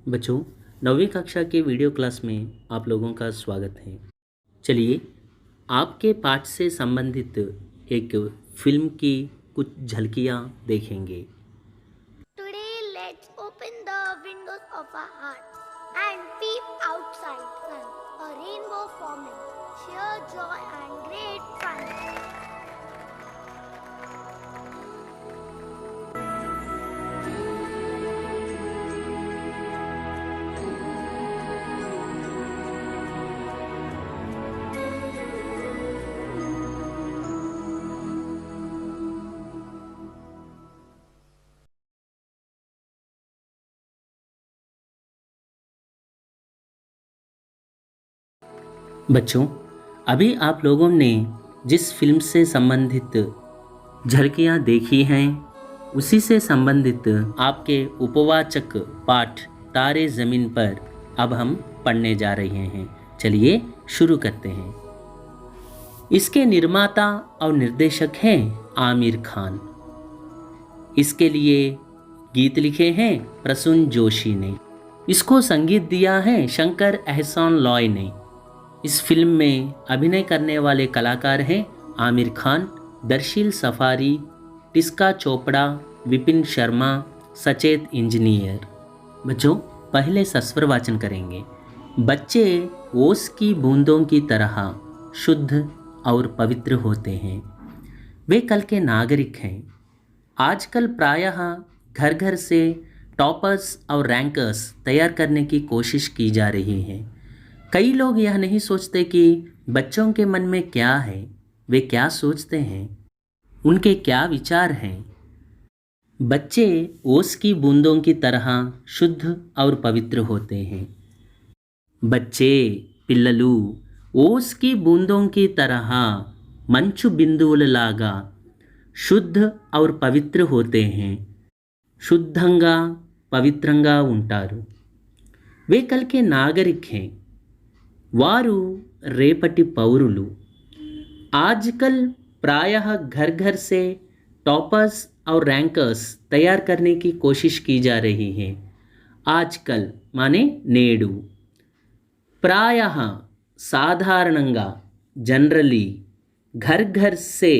बच्चों, 9वीं कक्षा के वीडियो क्लास में आप लोगों का स्वागत है। चलिए, आपके पाठ से संबंधित एक फिल्म की कुछ झलकियाँ देखेंगे। Today, let's open the windows of our hearts and peep outside. A rainbow forming, sheer joy and great fun. बच्चों, अभी आप लोगों ने जिस फिल्म से संबंधित झलकियाँ देखी हैं, उसी से संबंधित आपके उपवाचक पाठ तारे ज़मीन पर अब हम पढ़ने जा रहे हैं। चलिए शुरू करते हैं। इसके निर्माता और निर्देशक हैं आमिर खान। इसके लिए गीत लिखे हैं प्रसून जोशी ने। इसको संगीत दिया है शंकर एहसान लॉय ने। इस फिल्म में अभिनय करने वाले कलाकार हैं आमिर खान, दर्शील सफारी, टिस्का चोपड़ा, विपिन शर्मा, सचेत इंजीनियर। बच्चों, पहले सस्वर वाचन करेंगे। बच्चे ओस की बूंदों की तरह शुद्ध और पवित्र होते हैं। वे कल के नागरिक हैं। आजकल प्रायः घर घर से टॉपर्स और रैंकर्स तैयार करने की कोशिश की जा रही है। कई लोग यह नहीं सोचते कि बच्चों के मन में क्या है, वे क्या सोचते हैं, उनके क्या विचार हैं। बच्चे ओस की बूंदों की तरह शुद्ध और पवित्र होते हैं। बच्चे पिल्ललू ओस की बूंदों की तरह मंचु बिंदुవులలాగా शुद्ध और पवित्र होते हैं। शुद्धंगा पवित्రంగా ఉంటారు। वे कल के नागरिक हैं। वारू रेपटी पौरुलु। आजकल प्रायः घर घर से टॉपर्स और रैंकर्स तैयार करने की कोशिश की जा रही है। आजकल माने नेडू। प्रायः సాధారణంగా जनरली घर घर से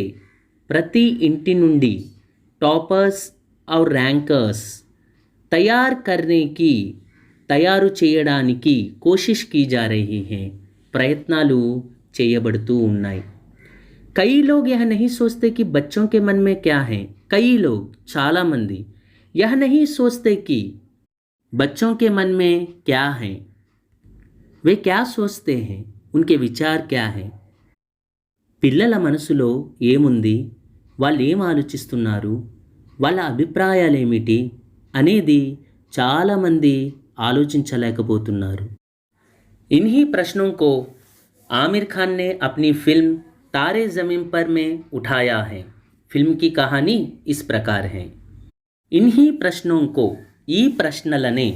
प्रति इंटी నుండి टॉपर्स और रैंकर्स తయారు చేయడానికి कोशिश की जा रही है। प्रयत्नालू చేయబడుతూ ఉన్నాయి। कई लोग यह नहीं सोचते कि बच्चों के मन में क्या है। कई लोग, चाला मंदी, यह नहीं सोचते कि बच्चों के मन में क्या है, वे क्या सोचते हैं, उनके विचार क्या हैं। పిల్లల మనసులో ఏముంది, వాళ్ళు ఏం ఆలోచిస్తున్నారు, వాళ్ళ అభిప్రాయాలేమిటి అనేది చాలామంది ఆలోచించలేకపోతున్నారు। इन्हीं प्रश्नों को आमिर खान ने अपनी फिल्म तारे ज़मीन पर में उठाया है। फिल्म की कहानी इस प्रकार है। इन्हीं प्रश्नों को ఈ ప్రశ్నలనే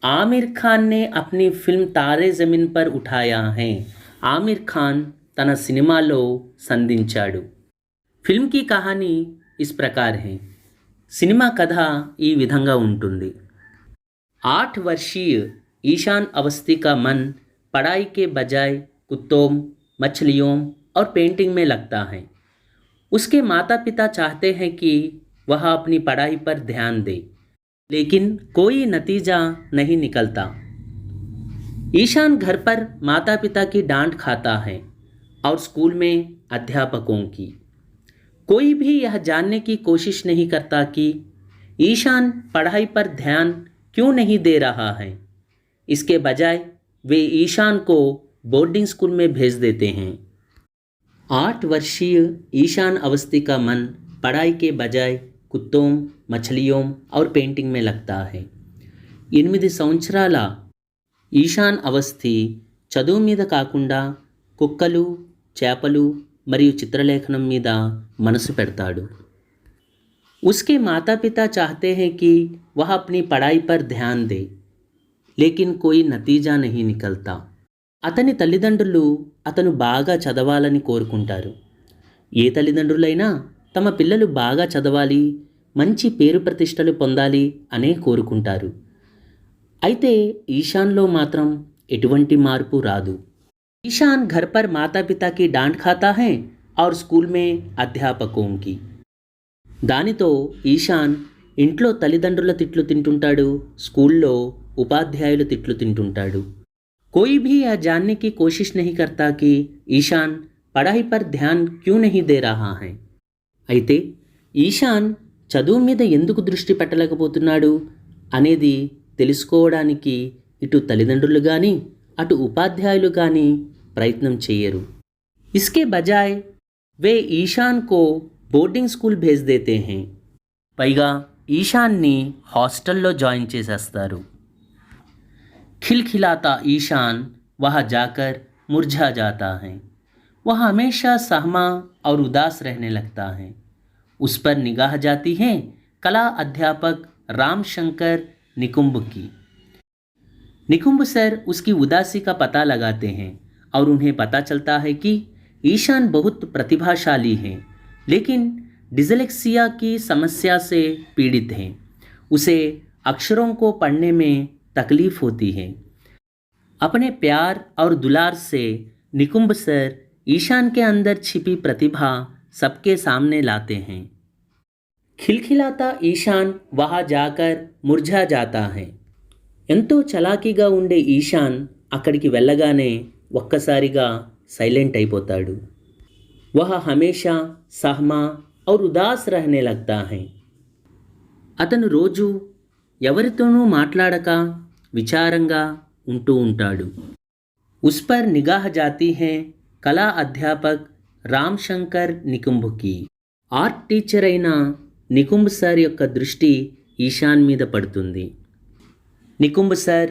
आमिर खान ने अपनी फिल्म तारे ज़मीन पर उठाया है। आमिर खान తన సినిమాలో సంధించాడు। फिल्म की कहानी इस प्रकार है। सिनेमा कथ ఈ విధంగా ఉంటుంది। 8 वर्षीय ईशान अवस्थी का मन पढ़ाई के बजाय कुत्तों, मछलियों और पेंटिंग में लगता है। उसके माता पिता चाहते हैं कि वह अपनी पढ़ाई पर ध्यान दे, लेकिन कोई नतीजा नहीं निकलता। ईशान घर पर माता पिता की डांट खाता है और स्कूल में अध्यापकों की। कोई भी यह जानने की कोशिश नहीं करता कि ईशान पढ़ाई पर ध्यान क्यों नहीं दे रहा है। इसके बजाय वे ईशान को बोर्डिंग स्कूल में भेज देते हैं। 8 वर्षीय ईशान अवस्थी का मन पढ़ाई के बजाय कुत्तों, मछलियों और पेंटिंग में लगता है। 8 సంవత్సరాల ఈశాన్ అవస్థి చదువు మీద కాకుండా కుక్కలు, చేపలు మరియు చిత్రలేఖనం మీద మనసు పెడతాడు। उसके माता पिता चाहते हैं कि वह अपनी पढ़ाई पर ध्यान दे, लेकिन कोई नतीजा नहीं निकलता। అతని తల్లిదండ్రులు అతను బాగా చదవాలని కోరుకుంటారు। ఏ తల్లిదండ్రులైనా తమ పిల్లలు బాగా చదవాలి, మంచి పేరు ప్రతిష్టలు పొందాలి అనే కోరుకుంటారు। అయితే ఈశాన్లో మాత్రం ఎటువంటి మార్పు రాదు. ईशान घर पर माता पिता की डांट खाता है और स्कूल में అధ్యాపकों की. దానితో ఈశాన్ ఇంట్లో తల్లిదండ్రుల తిట్లు తింటుంటాడు, స్కూల్లో ఉపాధ్యాయుల తిట్లు తింటుంటాడు. कोई भी यह जानने की कोशिश नहीं करता कि ईशान पढ़ाई पर ध्यान क्यों नहीं दे रहा है. అయితే ఈశాన్ చదువు మీద ఎందుకు దృష్టి పెట్టలేకపోతున్నాడు అనేది తెలుసుకోవడానికి ఇటు తల్లిదండ్రులు కానీ అటు ఉపాధ్యాయులు కానీ ప్రయత్నం చేయరు. इसके बजाय वे ईशान को బోర్డింగ్ స్కూల్ भेज देते हैं. పైగా ఈశాన్ని హాస్టల్లో జాయిన్ చేసేస్తారు. खिलखिलाता ईशान वहाँ जाकर मुरझा जाता है. वह हमेशा सहमा और उदास रहने लगता है. उस पर निगाह जाती है कला अध्यापक रामशंकर निकुंब की. निकुंब सर उसकी उदासी का पता लगाते हैं और उन्हें पता चलता है कि ईशान बहुत प्रतिभाशाली है, लेकिन डिसलेक्सिया की समस्या से पीड़ित है. उसे अक्षरों को पढ़ने में तकलीफ होती है. अपने प्यार और दुलार से निकुंब सर ईशान के अंदर छिपी प्रतिभा सबके सामने लाते हैं. खिलखिलाता ईशान वहाँ जाकर मुरझा जाता है. ఎంతో చలాకీగా ఉండే ఈశాన్ అక్కడికి వెళ్ళగానే ఒక్కసారిగా సైలెంట్ అయిపోతాడు. వహ హమేషా సహమా ఔర్ ఉదాస్ రహనే లగ్తా హై. అతను రోజు ఎవరితోనూ మాట్లాడక విచారంగా ఉంటూ ఉంటాడు. ఉస్ పర్ నిగాహ్ జాతీ హై కళా అధ్యాపక్ రామ్శంకర్ నికుంబ్ కి. ఆర్ట్ టీచర్ అయిన నికుంబ్ సార్ యొక్క దృష్టి ఈశాన్ మీద పడుతుంది. निकुंब सर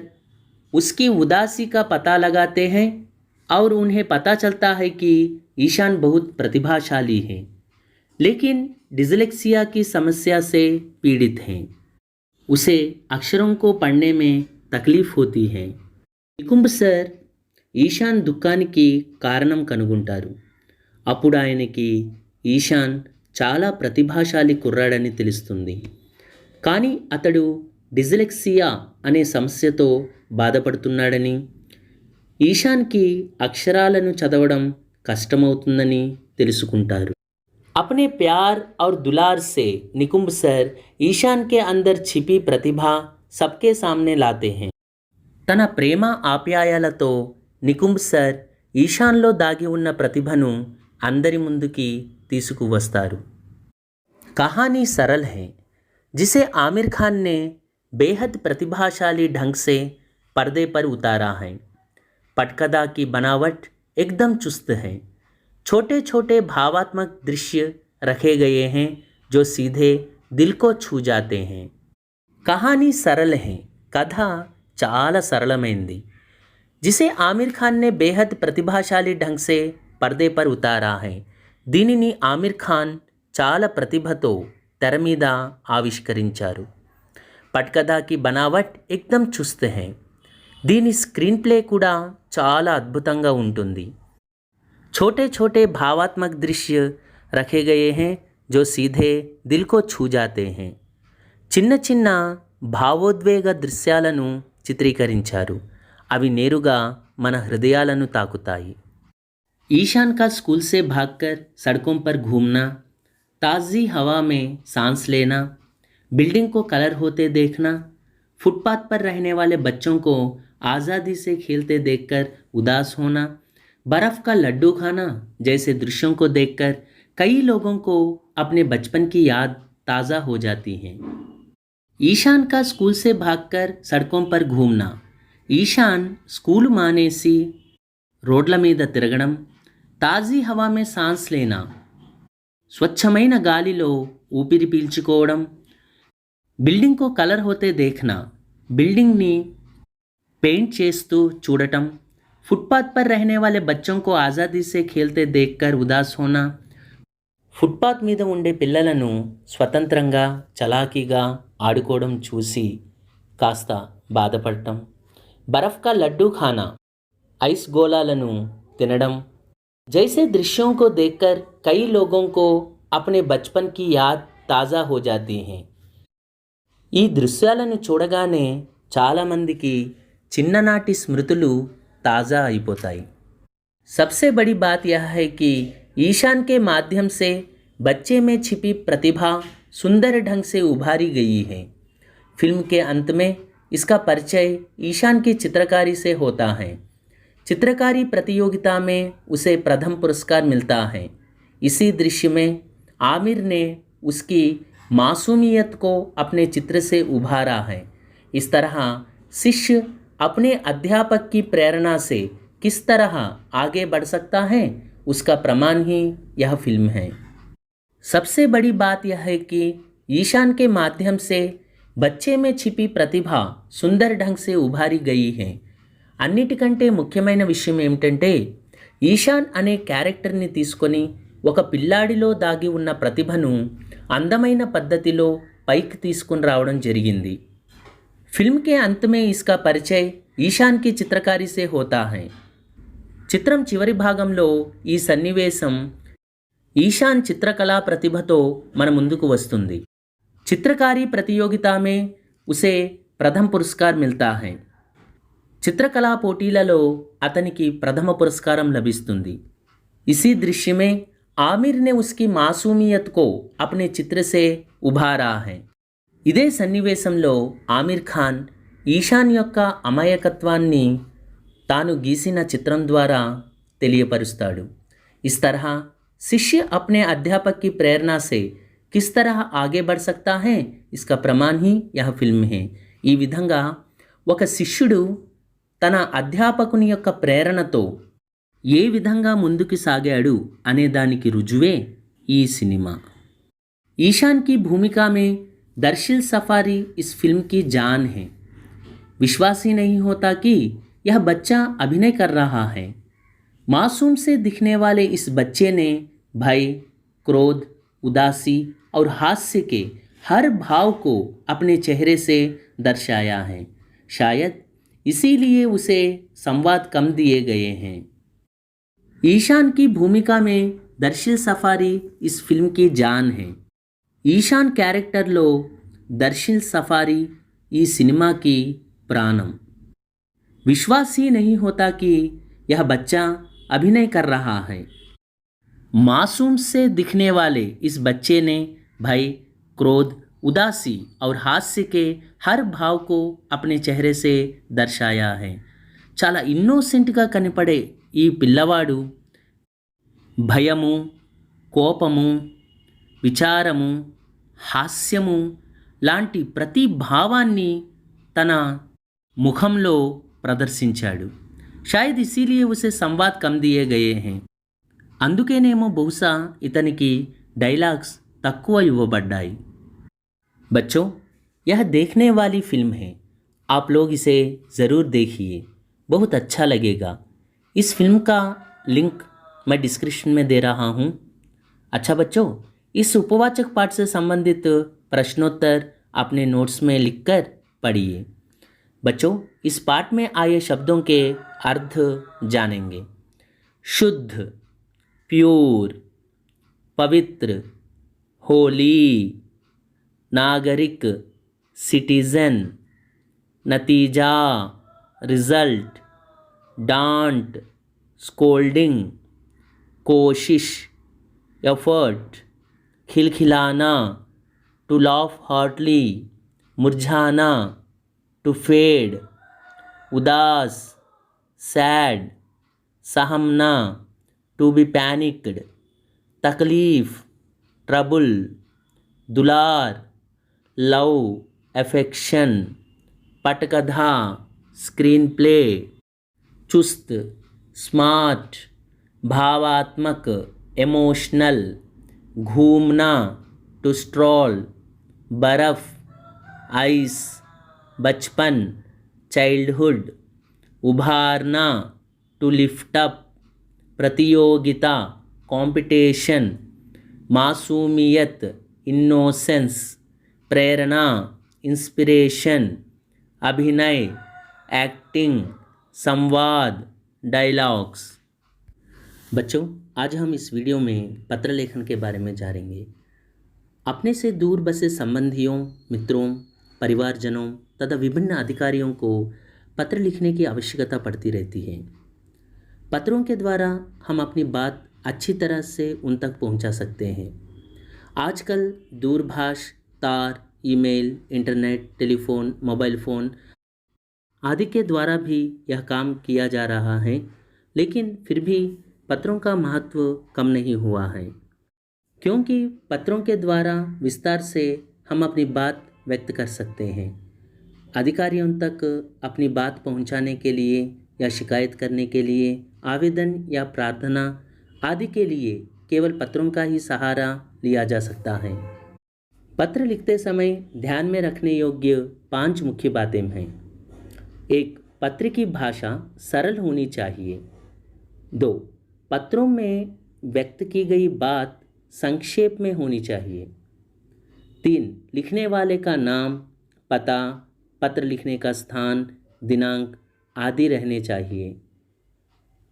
उसकी उदासी का पता लगाते हैं और उन्हें पता चलता है कि ईशान बहुत प्रतिभाशाली है, लेकिन डिसलेक्सिया की समस्या से पीड़ित हैं. उसे अक्षरों को पढ़ने में तकलीफ होती है. निकुंब सर ఈశాన్ దుఃఖానికి కారణం కనుగొంటారు. అప్పుడు ఆయనకి ఈశాన్ చాలా ప్రతిభాశాలి కుర్రాడని తెలుస్తుంది. కానీ అతడు డిస్లెక్సియా అనే సమస్యతో బాధపడుతున్నాడని, ఈశాన్కి అక్షరాలను చదవడం కష్టమవుతుందని తెలుసుకుంటారు. अपने प्यार और दुलार से निकुंब सर ईशान के अंदर छिपी प्रतिभा सबके सामने लाते हैं. తన ప్రేమ ఆప్యాయాలతో నికుంబ్ సర్ ఈశాన్లో దాగి ఉన్న ప్రతిభను అందరి ముందుకి తీసుకువస్తారు. कहानी सरल है, जिसे आमिर खान ने बेहद प्रतिभाशाली ढंग से पर्दे पर उतारा है. पटकथा की बनावट एकदम चुस्त है. छोटे छोटे भावात्मक दृश्य रखे गए हैं जो सीधे दिल को छू जाते हैं. कहानी सरल है, कथा చాలా సరళమైంది. जिसे आमिर खान ने बेहद प्रतिभाशाली ढंग से पर्दे पर उतारा है. దీనిని ఆమిర్ ఖాన్ చాలా ప్రతిభతో తెర మీద ఆవిష్కరించారు. పట్కథా కి బనావట్ ఎక్దమ్ చుస్త్ హై. దీని స్క్రీన్ ప్లే కూడా చాలా అద్భుతంగా ఉంటుంది. छोटे छोटे भावात्मक दृश्य रखे गए हैं जो सीधे दिल को छू जाते हैं. చిన్న చిన్న భావోద్వేగ దృశ్యాలను చిత్రీకరించారు. అవి నేరుగా మన హృదయాలను తాకుతాయి. ईशान का स्कूल से भागकर सड़कों पर घूमना, ताज़ी हवा में सांस लेना, बिल्डिंग को कलर होते देखना, फुटपाथ पर रहने वाले बच्चों को आज़ादी से खेलते देखकर उदास होना, बर्फ़ का लड्डू खाना जैसे दृश्यों को देखकर कई लोगों को अपने बचपन की याद ताज़ा हो जाती है. ईशान का स्कूल से भागकर सड़कों पर घूमना, ఈశాన్ స్కూలు మానేసి రోడ్ల మీద తిరగడం, తాజీ హవా మే సాన్స్ లేనా, స్వచ్ఛమైన గాలిలో ఊపిరి పీల్చుకోవడం, బిల్డింగ్ కో కలర్ హోతే దేఖ్నా, బిల్డింగ్ని పెయింట్ చేస్తూ చూడటం, ఫుట్పాత్ పర్ రహనే వాలే బచ్చోं को आज़ादी से खेलते देखकर उदास होना, ఫుట్పాత్ మీద ఉండే పిల్లలను స్వతంత్రంగా చలాకీగా ఆడుకోవడం చూసి కాస్త బాధపడటం, बर्फ़ का लड्डू खाना, ఐస్ గోళాలను తినడం जैसे दृश्यों को देखकर कई लोगों को अपने बचपन की याद ताज़ा हो जाती हैं. ఈ దృశ్యాలను చూడగానే చాలామందికి చిన్ననాటి స్మృతులు తాజా అయిపోతాయి. सबसे बड़ी बात यह है कि ईशान के माध्यम से बच्चे में छिपी प्रतिभा सुंदर ढंग से उभारी गई है. फिल्म के अंत में इसका परिचय ईशान की चित्रकारी से होता है. चित्रकारी प्रतियोगिता में उसे प्रथम पुरस्कार मिलता है. इसी दृश्य में आमिर ने उसकी मासूमियत को अपने चित्र से उभारा है. इस तरह शिष्य अपने अध्यापक की प्रेरणा से किस तरह आगे बढ़ सकता है, उसका प्रमाण ही यह फिल्म है. सबसे बड़ी बात यह है कि ईशान के माध्यम से बच्चे में छिपी प्रतिभा सुंदर ढंग से उभारी गई है. అన్నిటికంటే ముఖ్యమైన విషయం ఏమిటంటే ఈశాన్ అనే క్యారెక్టర్ని తీసుకొని ఒక పిల్లాడిలో దాగి ఉన్న ప్రతిభను అందమైన పద్ధతిలో పైకి తీసుకుని రావడం జరిగింది. फिल्म के अंत में इसका परिचय ईशान की चित्रकारी से होता है. చిత్రం చివరి భాగంలో ఈ సన్నివేశం ఈశాన్ చిత్రకళా ప్రతిభతో మన ముందుకు వస్తుంది. చిత్రకారీ प्रतियोगिता में उसे प्रथम पुरस्कार मिलता है. చిత్రకళా పోటీలలో అతనికి ప్రథమ పురస్కారం లభిస్తుంది. इसी दृश्य में आमिर ने उसकी मासूमियत को अपने चित्र से उभारा है. ఇదే సన్నివేశంలో ఆమిర్ ఖాన్ ఈశాన్ యొక్క అమాయకత్వాన్ని తాను గీసిన చిత్రం ద్వారా తెలియపరుస్తాడు. इस तरह शिष्य अपने अध्यापक की प्रेरणा से किस तरह आगे बढ़ सकता है, इसका प्रमाण ही यह फिल्म है. ఈ విధంగా ఒక శిష్యుడు తన అధ్యాపకుని యొక్క ప్రేరణతో ఏ విధంగా ముందుకు సాగాడు అనే దానికి రుజువే ఈ సినిమా. ईशान की भूमिका में दर्शिल सफारी इस फिल्म की जान है. विश्वास ही नहीं होता कि यह बच्चा अभिनय कर रहा है. मासूम से दिखने वाले इस बच्चे ने भय, क्रोध, उदासी और हास्य के हर भाव को अपने चेहरे से दर्शाया है. शायद इसीलिए उसे संवाद कम दिए गए हैं. ईशान की भूमिका में दर्शिल सफारी इस फिल्म की जान है. ఈశాన్ క్యారెక్టర్లో దర్శిల్ సఫారీ ఈ సినిమాకి ప్రాణం. विश्वास ही नहीं होता कि यह बच्चा अभिनय कर रहा है. मासूम से दिखने वाले इस बच्चे ने भय, क्रोध, उदासी और हास्य के हर भाव को अपने चेहरे से दर्शाया है. చాలా ఇన్నోసెంట్గా కనపడే ఈ పిల్లవాడు భయము, కోపము, విచారము, హాస్యము లాంటి ప్రతి భావాన్ని తన ముఖంలో ప్రదర్శించాడు. షాయద్ ఇసీలియే ఉసే సంవాద్ కమ్ దియే గయే హై. అందుకేనేమో బహుశా ఇతనికి డైలాగ్స్ తక్కువ ఇవ్వబడ్డాయి. बच्चों, यह देखने वाली फिल्म है. आप लोग इसे ज़रूर देखिए, बहुत अच्छा लगेगा. इस फिल्म का लिंक मैं डिस्क्रिप्शन में दे रहा हूँ. अच्छा बच्चों, इस उपवाचक पाठ से संबंधित प्रश्नोत्तर अपने नोट्स में लिखकर पढ़िए. बच्चों, इस पाठ में आए शब्दों के अर्थ जानेंगे. शुद्ध, प्योर, पवित्र, होली, नागरिक, सिटीजन, नतीजा, रिजल्ट, डांट, स्कोल्डिंग, कोशिश, एफर्ट, खिलखिलाना, टू लाफ हार्टली, मुरझाना, टू फेड, उदास, सैड, सहमना, टू बी पैनिक्ड, तकलीफ, ट्रबल, दुलार, लव, अफेक्शन, पटकथा, स्क्रीन प्ले, चुस्त, स्मार्ट, भावात्मक, इमोशनल, घूमना, टू स्ट्रॉल, बर्फ, आइस, बचपन, चाइल्डहुड, उभारना, टू लिफ्ट अप, प्रतियोगिता, कंपटीशन, मासूमियत, इनोसेंस, प्रेरणा, इंस्पिरेशन, अभिनय, एक्टिंग, संवाद, डायलॉग्स. बच्चों, आज हम इस वीडियो में पत्र लेखन के बारे में जानेंगे. अपने से दूर बसे संबंधियों, मित्रों, परिवारजनों तथा विभिन्न अधिकारियों को पत्र लिखने की आवश्यकता पड़ती रहती है। पत्रों के द्वारा हम अपनी बात अच्छी तरह से उन तक पहुंचा सकते हैं। आजकल दूरभाष, तार, email, internet, telephone, mobile phone आदि के द्वारा भी यह काम किया जा रहा है, लेकिन फिर भी पत्रों का महत्व कम नहीं हुआ है, क्योंकि पत्रों के द्वारा विस्तार से हम अपनी बात व्यक्त कर सकते हैं। अधिकारियों तक अपनी बात पहुंचाने के लिए या शिकायत करने के लिए, आवेदन या प्रार्थना आदि के लिए केवल पत्रों का ही सहारा लिया जा सकता है। पत्र लिखते समय ध्यान में रखने योग्य 5 मुख्य बातें हैं। 1. पत्र की भाषा सरल होनी चाहिए। 2. पत्रों में व्यक्त की गई बात संक्षेप में होनी चाहिए। 3. लिखने वाले का नाम, पता, पत्र लिखने का स्थान, दिनांक आदि रहने चाहिए।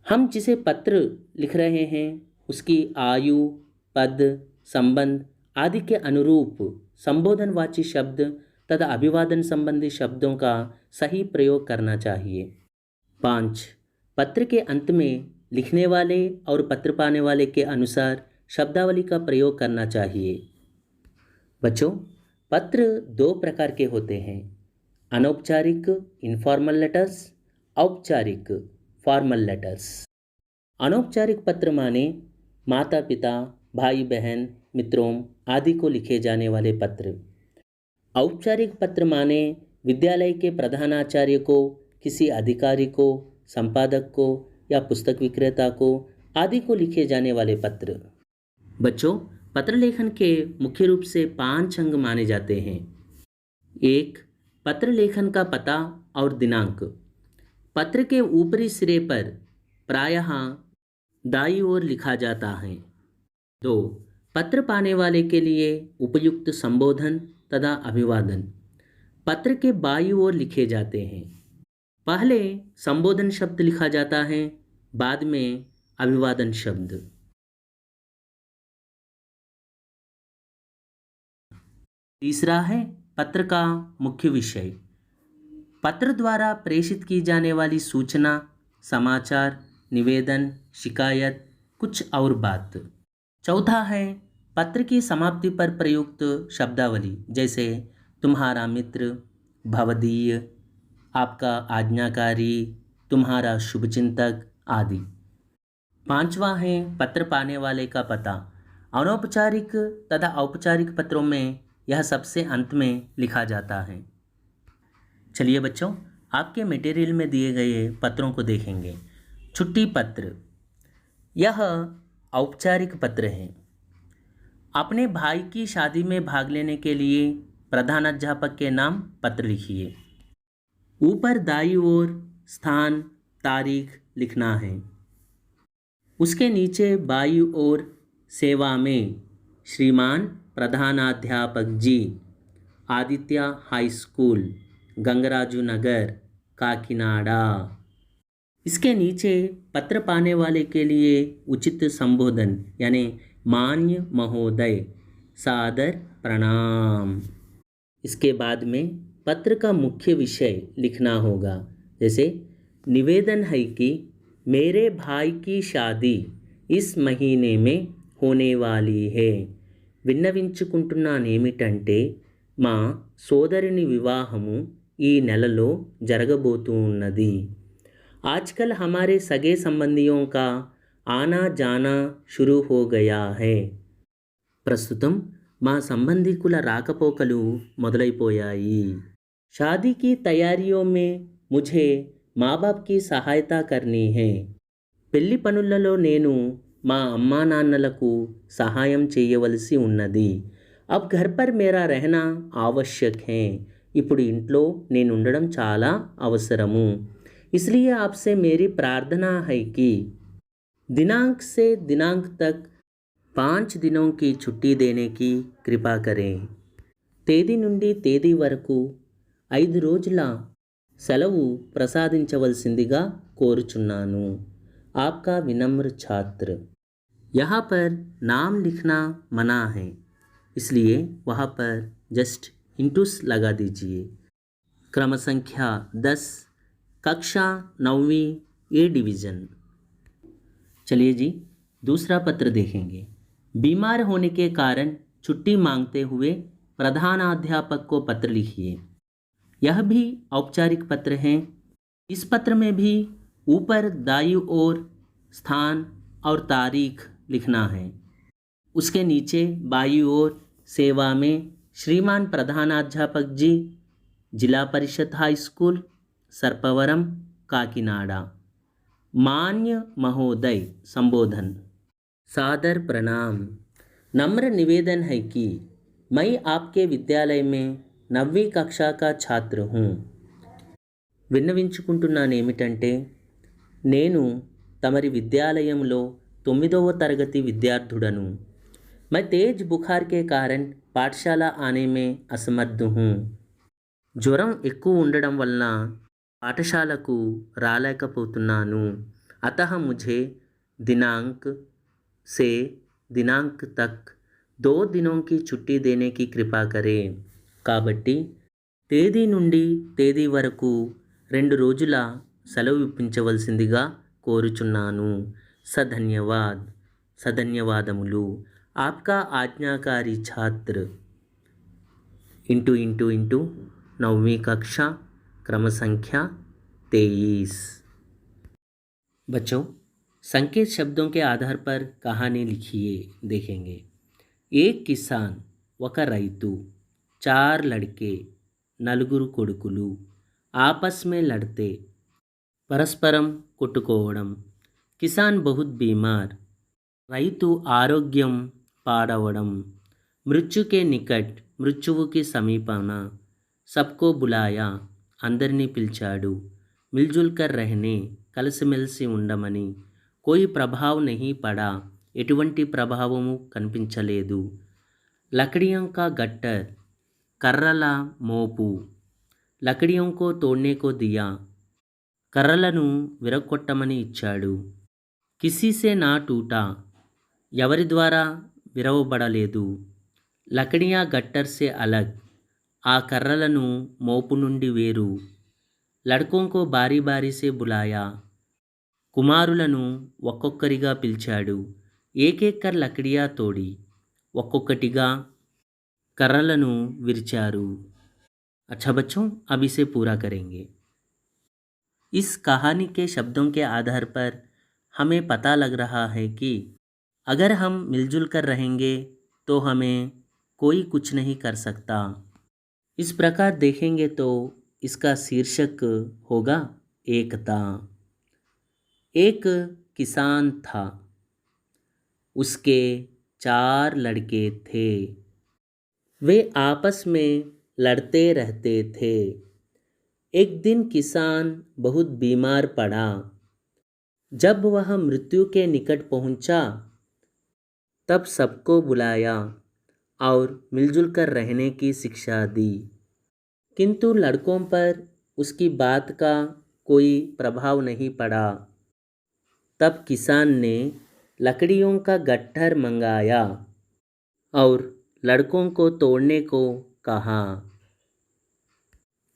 हम जिसे पत्र लिख रहे हैं उसकी आयु, पद, संबंध आदि के अनुरूप संबोधनवाची शब्द तथा अभिवादन संबंधी शब्दों का सही प्रयोग करना चाहिए। 5. पत्र के अंत में लिखने वाले और पत्र पाने वाले के अनुसार शब्दावली का प्रयोग करना चाहिए। बच्चों, पत्र 2 प्रकार के होते हैं, अनौपचारिक इनफॉर्मल लेटर्स, औपचारिक फॉर्मल लेटर्स। अनौपचारिक पत्र माने माता पिता, भाई बहन, मित्रों आदि को लिखे जाने वाले पत्र। औपचारिक पत्र माने विद्यालय के प्रधानाचार्य को, किसी अधिकारी को, संपादक को या पुस्तक विक्रेता को आदि को लिखे जाने वाले पत्र। बच्चों, पत्र लेखन के मुख्य रूप से 5 अंग माने जाते हैं। 1. पत्र लेखन का पता और दिनांक। पत्र के ऊपरी सिरे पर प्रायः दाईं ओर लिखा जाता है। 2. पत्र पाने वाले के लिए उपयुक्त संबोधन तथा अभिवादन पत्र के बाईं ओर लिखे जाते हैं। पहले संबोधन शब्द लिखा जाता है, बाद में अभिवादन शब्द। तीसरा है पत्र का मुख्य विषय। पत्र द्वारा प्रेषित की जाने वाली सूचना, समाचार, निवेदन, शिकायत, कुछ और बात। चौथा है पत्र की समाप्ति पर प्रयुक्त शब्दावली, जैसे तुम्हारा मित्र, भवदीय, आपका आज्ञाकारी, तुम्हारा शुभचिंतक आदि। 5वां है पत्र पाने वाले का पता। अनौपचारिक तथा औपचारिक पत्रों में यह सबसे अंत में लिखा जाता है। चलिए बच्चों, आपके मटेरियल में दिए गए पत्रों को देखेंगे। छुट्टी पत्र, यह औपचारिक पत्र है। अपने भाई की शादी में भाग लेने के लिए प्रधानाध्यापक के नाम पत्र लिखिए। ऊपर दाईं ओर स्थान, तारीख लिखना है। उसके नीचे बाईं ओर सेवा में श्रीमान प्रधानाध्यापक जी, आदित्य हाई स्कूल, गंगराजू नगर, काकीनाडा। इसके नीचे पत्र पाने वाले के लिए उचित संबोधन, यानी मान्य महोदय, सादर प्रणाम। इसके बाद में पत्र का मुख्य विषय लिखना होगा, जैसे निवेदन है कि मेरे भाई की शादी इस महीने में होने वाली है। విన్నవించుకుంటున్నానేమిటంటే మా సోదరుని వివాహము ఈ నెలలో జరగబోతున్నది। आजकल हमारे सगे संबंधियों का आना जाना शुरू हो गया है। ప్రస్తుతం మా సంబంధికుల రాకపోకలు మొదలైపోయాయి। शादी की तैयारियों में मुझे माँ बाप की सहायता करनी है। పెళ్లి పనులలో నేను మా అమ్మా నాన్నలకు సహాయం చేయవలసి ఉన్నది। अब घर पर मेरा रहना आवश्यक है। ఇప్పుడు ఇంట్లో నేను ఉండడం చాలా అవసరము। इसलिए आपसे मेरी प्रार्थना है कि दिनांक से दिनांक तक 5 दिनों की छुट्टी देने की कृपा करें। తేదీ నుండి తేదీ వరకు 5 రోజుల సెలవు ప్రసాదించవలసిందిగా కోరుచున్నాను। आपका विनम्र छात्र। यहाँ पर नाम लिखना मना है, इसलिए वहाँ पर जस्ट इंटूस लगा दीजिए। क्रम संख्या 10, कक्षा 9वीं, ए डिवीज़न। चलिए जी, दूसरा पत्र देखेंगे। बीमार होने के कारण छुट्टी मांगते हुए प्रधानाध्यापक को पत्र लिखिए। यह भी औपचारिक पत्र है। इस पत्र में भी ऊपर दाईं ओर स्थान और तारीख लिखना है। उसके नीचे बाईं ओर सेवा में श्रीमान प्रधानाध्यापक जी, जिला परिषद हाई स्कूल, सर्पवरम, काकीनाडा। मान्य महोदय संबोधन। सादर प्रणाम। नम्र निवेदन है कि मैं आपके विद्यालय में 9वीं कक्षा का छात्र हूँ। విన్నవించుకుంటున్నాను ఏమిటంటే, నేను తమరి విద్యాలయంలో 9వ తరగతి విద్యార్థుడను। मैं तेज बुखार के कारण पाठशाला आने में असमर्थ हूँ। జ్వరం ఎక్కువ ఉండడం వలన పాఠశాలకు రాలేకపోతున్నాను। अतः मुझे दिनांक से दिनांक तक 2 दिनों की छुट्टी देने की कृपा करें। కాబట్టి తేదీ నుండి తేదీ వరకు 2 రోజుల సెలవు ఇప్పించవలసిందిగా కోరుచున్నాను। సధన్యవాద్, సధన్యవాదములు। आपका आज्ञाकारी छात्र। इंटू इंटू इंटू 9वीं कक्षा, क्रम संख्या 23। बच्चों, संकेत शब्दों के आधार पर कहानी लिखिए। देखेंगे। एक किसान ఒక రైతు, 4 लड़के, నలుగురు కొడుకులు, आपस में लड़ते, परस्परम కొట్టుకోవడం। किसान बहुत बीमार, రైతు ఆరోగ్యం పాడవడం। मृत्यु के निकट, మృత్యువు की సమీపన। सबको बुलाया, అందరినీ పిలిచాడు। मिलजुल कर रहने, కలిసిమెలిసి ఉండమని। कोई प्रभाव नहीं पड़ा, ఎటువంటి ప్రభావము కనిపించలేదు। लकड़ियों का गट्टर, కర్రల మోపు। लकड़ियों को तोड़ने को दिया, కర్రలను విరగొట్టమని ఇచ్చాడు। किसी से ना टूटा, ఎవరి ద్వారా విరవబడలేదు। लकड़ियाँ गट्टर से अलग, ఆ కర్రలను మోపు నుండి వేరు। लड़कों को बारी बारी से बुलाया, కుమారులను ఒక్కొక్కరిగా పిలిచాడు। एक एक कर लकड़ियाँ तोड़ी, ఒక్కొక్కటిగా కర్రలను విరిచారు। अच्छा बच्चों, अब इसे पूरा करेंगे। इस कहानी के शब्दों के आधार पर हमें पता लग रहा है कि अगर हम मिलजुल कर रहेंगे तो हमें कोई कुछ नहीं कर सकता। इस प्रकार देखेंगे तो इसका शीर्षक होगा एकता। एक किसान था, उसके 4 लड़के थे। वे आपस में लड़ते रहते थे। एक दिन किसान बहुत बीमार पड़ा। जब वह मृत्यु के निकट पहुंचा, तब सबको बुलाया और मिलजुल कर रहने की शिक्षा दी। किंतु लड़कों पर उसकी बात का कोई प्रभाव नहीं पड़ा। तब किसान ने लकड़ियों का गट्ठर मंगाया और लड़कों को तोड़ने को कहा।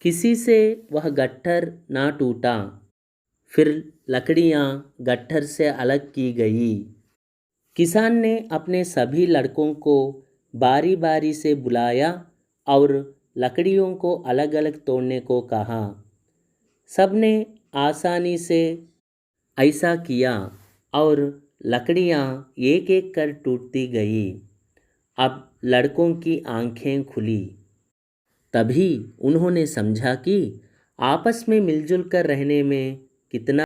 किसी से वह गट्ठर ना टूटा। फिर लकड़ियाँ गट्ठर से अलग की गई। किसान ने अपने सभी लड़कों को बारी बारी से बुलाया और लकड़ियों को अलग अलग तोड़ने को कहा। सबने आसानी से ऐसा किया और लकड़ियाँ एक एक कर टूटती गई। अब लड़कों की आंखें खुली। तभी उन्होंने समझा कि आपस में मिलजुल कर रहने में कितना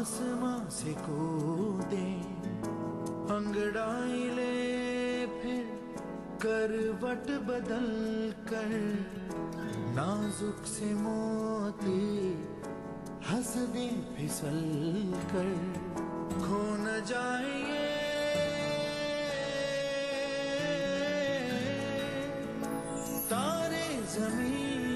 आसमां से कूदे, अंगड़ाई ले फिर करवट बदल कर, नाजुक से मोती हंस दे फिसल कर, खो न जाए तारे जमीन